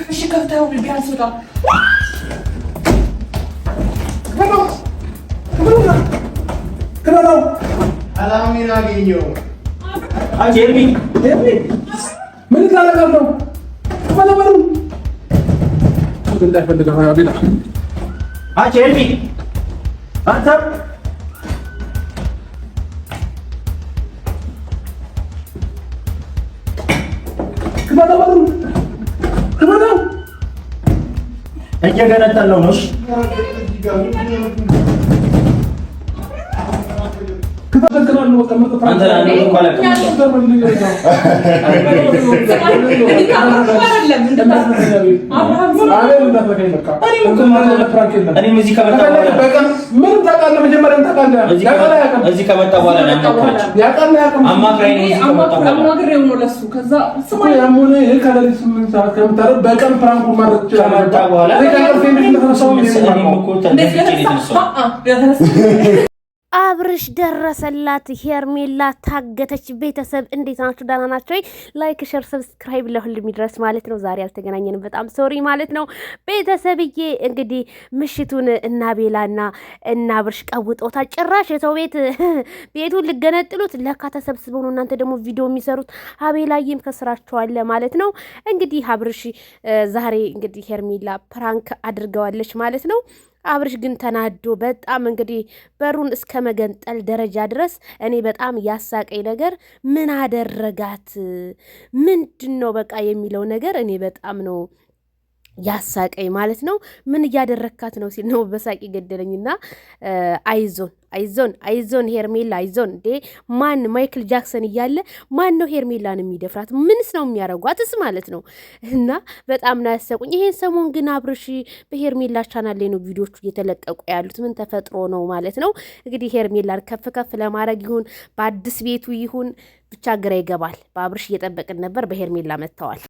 እሺ ከፍተው ቢያንስ ወጣ ከማው አላሚና ገኘው አጀቢ ምን ታረጋም ነው ማለበሩ እንዳይፈልገው ያቢላ አጀቢ አንተ ከማው ከማው እየገነጠለው ነው። አብርሽ ደረሰላት። ሄርሜላ ታገተች። ቤተሰብ እንዴት ናችሁ? ደህና ናችሁ ወይ? ላይክ ሸር ሰብስክራይብ ለሁሉም ይድረስ ማለት ነው። ዛሬ አልተገናኘንም፣ በጣም ሶሪ ማለት ነው። ቤተሰብዬ እንግዲህ ምሽቱን እና ቤላና እና አብርሽ ቀውጦታል። ጭራሽ የሰው ቤቱን ልገነጥሉት ለካ ተሰብስበው ነው። እናንተ ደግሞ ቪዲዮ የሚሰሩት አቤላዬም ከስራቸዋለ ማለት ነው። እንግዲህ አብርሽ ዛሬ እንግዲህ ሄርሜላ ፕራንክ አድርገዋለች ማለት ነው። አብርሽ ግን ተናዶ በጣም እንግዲህ በሩን እስከ መገንጠል ደረጃ ድረስ እኔ በጣም ያሳቀኝ ነገር ምን አደረጋት ምንድን ነው በቃ የሚለው ነገር እኔ በጣም ነው ያሳቀኝ ማለት ነው። ምን እያደረካት ነው ሲል ነው በሳቂ ገደለኝና አይዞን ሄርሜላ አይዞን። እንዴ ማን ማይክል ጃክሰን እያለ ማን ነው ሄርሜላን የሚደፍራት? ምንስ ነው የሚያረጓትስ ማለት ነው። እና በጣም ነው ያሰቁኝ። ይሄን ሰሞን ግን አብርሽ በሄርሜላ ቻናል ላይ ነው ቪዲዮቹ እየተለቀቁ ያሉት። ምን ተፈጥሮ ነው ማለት ነው። እንግዲህ ሄርሜላን ከፍ ለማድረግ ይሁን በአዲስ ቤቱ ይሁን ብቻ ግራ ይገባል። በአብርሽ እየጠበቅን ነበር፣ በሄርሜላ መጥተዋል።